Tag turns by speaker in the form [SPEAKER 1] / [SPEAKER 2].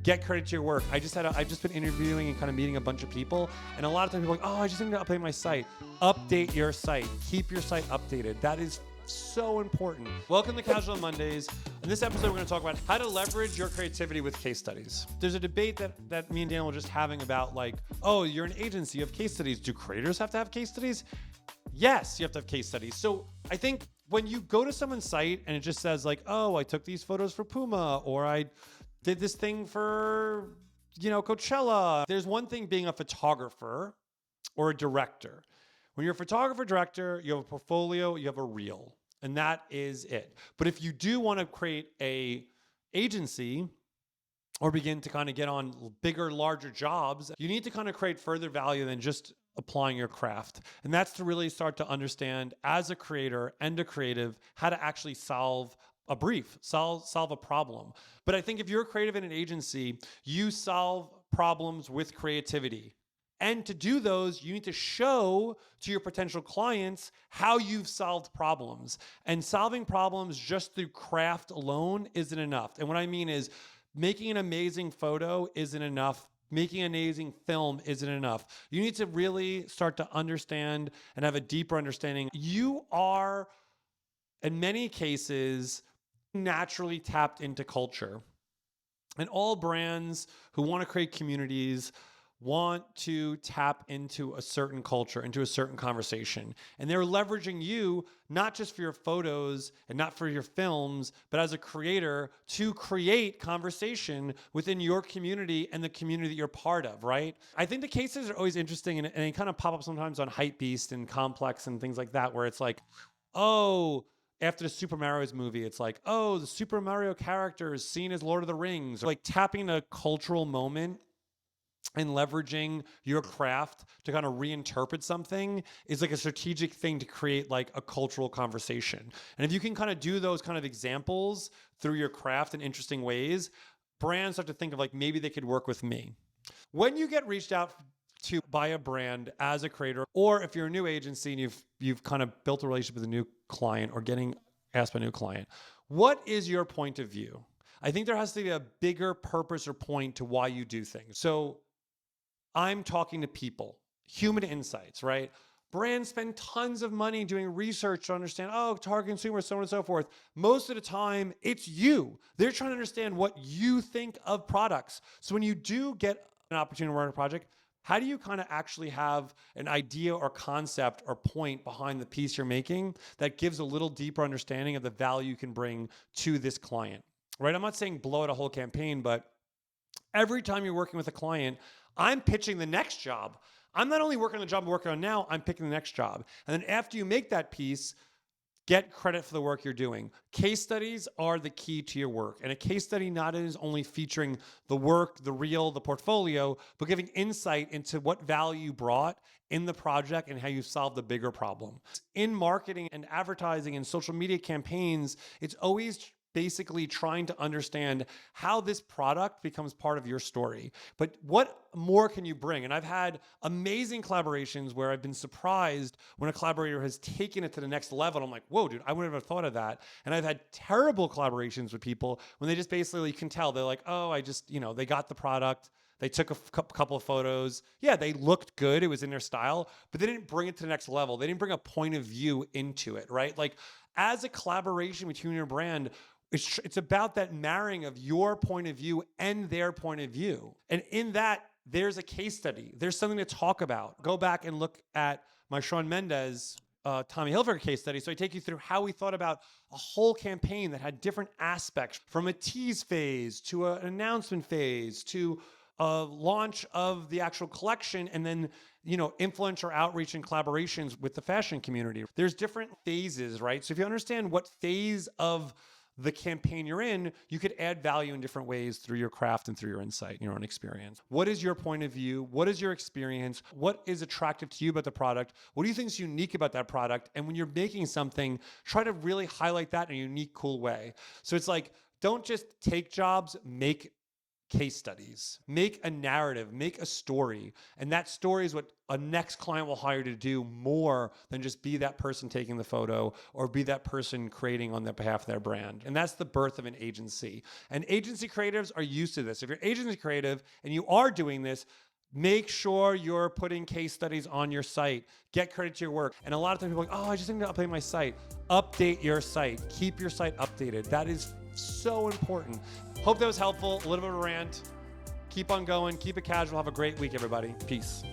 [SPEAKER 1] Get credit to your work. I've just been interviewing and kind of meeting a bunch of people, and a lot of times people are like, oh, I just need to update my site. Update your site. Keep your site updated. That is so important. Welcome to Casual Mondays. In this episode, we're going to talk about how to leverage your creativity with case studies. There's a debate that me and Daniel were just having about like, oh, you're an agency, you have case studies. Do creators have to have case studies? Yes, you have to have case studies. So I think when you go to someone's site and it just says like, oh, I took these photos for Puma, or I did this thing for, Coachella. There's one thing being a photographer or a director. When you're a photographer, director, you have a portfolio, you have a reel, and that is it. But if you do want to create a agency or begin to kind of get on bigger, larger jobs, you need to kind of create further value than just applying your craft. And that's to really start to understand as a creator and a creative how to actually solve a brief, solve a problem. But I think if you're creative in an agency, you solve problems with creativity. And to do those, you need to show to your potential clients how you've solved problems. And solving problems just through craft alone isn't enough. And what I mean is making an amazing photo isn't enough. Making an amazing film isn't enough. You need to really start to understand and have a deeper understanding. You are, in many cases, naturally tapped into culture. And all brands who want to create communities want to tap into a certain culture, into a certain conversation. And they're leveraging you, not just for your photos and not for your films, but as a creator to create conversation within your community and the community that you're part of, right? I think the cases are always interesting and they kind of pop up sometimes on Hypebeast and Complex and things like that, where it's like, oh, after the Super Mario's movie, it's like, oh, the Super Mario character is seen as Lord of the Rings. Like tapping a cultural moment and leveraging your craft to kind of reinterpret something is like a strategic thing to create like a cultural conversation. And if you can kind of do those kind of examples through your craft in interesting ways, brands start to think of like maybe they could work with me. When you get reached out to by a brand as a creator, or if you're a new agency and you've kind of built a relationship with a new client or getting asked by a new client, what is your point of view? I think there has to be a bigger purpose or point to why you do things. So I'm talking to people, human insights, right? Brands spend tons of money doing research to understand, oh, target consumers, so on and so forth. Most of the time, it's you. They're trying to understand what you think of products. So when you do get an opportunity to work on a project, how do you kind of actually have an idea or concept or point behind the piece you're making that gives a little deeper understanding of the value you can bring to this client, right? I'm not saying blow out a whole campaign, but every time you're working with a client, I'm pitching the next job. I'm not only working on the job I'm working on now, I'm picking the next job. And then after you make that piece, get credit for the work you're doing. Case studies are the key to your work. And a case study not is only featuring the work, the reel, the portfolio, but giving insight into what value you brought in the project and how you solved the bigger problem. In marketing and advertising and social media campaigns, it's always basically trying to understand how this product becomes part of your story. But what more can you bring? And I've had amazing collaborations where I've been surprised when a collaborator has taken it to the next level. I'm like, whoa, dude, I wouldn't have thought of that. And I've had terrible collaborations with people when they just basically, you can tell, they're like, oh, I just, they got the product. They took a couple of photos. Yeah, they looked good. It was in their style, but they didn't bring it to the next level. They didn't bring a point of view into it, right? Like as a collaboration between your brand, it's about that marrying of your point of view and their point of view. And in that, there's a case study. There's something to talk about. Go back and look at my Shawn Mendes, Tommy Hilfiger case study. So I take you through how we thought about a whole campaign that had different aspects, from a tease phase to an announcement phase to a launch of the actual collection, and then influencer outreach and collaborations with the fashion community. There's different phases, right? So if you understand what phase of the campaign you're in, you could add value in different ways through your craft and through your insight and your own experience. What is your point of view? What is your experience? What is attractive to you about the product? What do you think is unique about that product? And when you're making something, try to really highlight that in a unique, cool way. So it's like, don't just take jobs, make case studies. Make a narrative, make a story. And that story is what a next client will hire to do more than just be that person taking the photo or be that person creating on their behalf of their brand. And that's the birth of an agency. And agency creatives are used to this. If you're agency creative and you are doing this, make sure you're putting case studies on your site. Get credit to your work. And a lot of times people are like, oh, I just need to update my site. Update your site. Keep your site updated. That is so important. Hope that was helpful. A little bit of a rant. Keep on going. Keep it casual. Have a great week, everybody. Peace.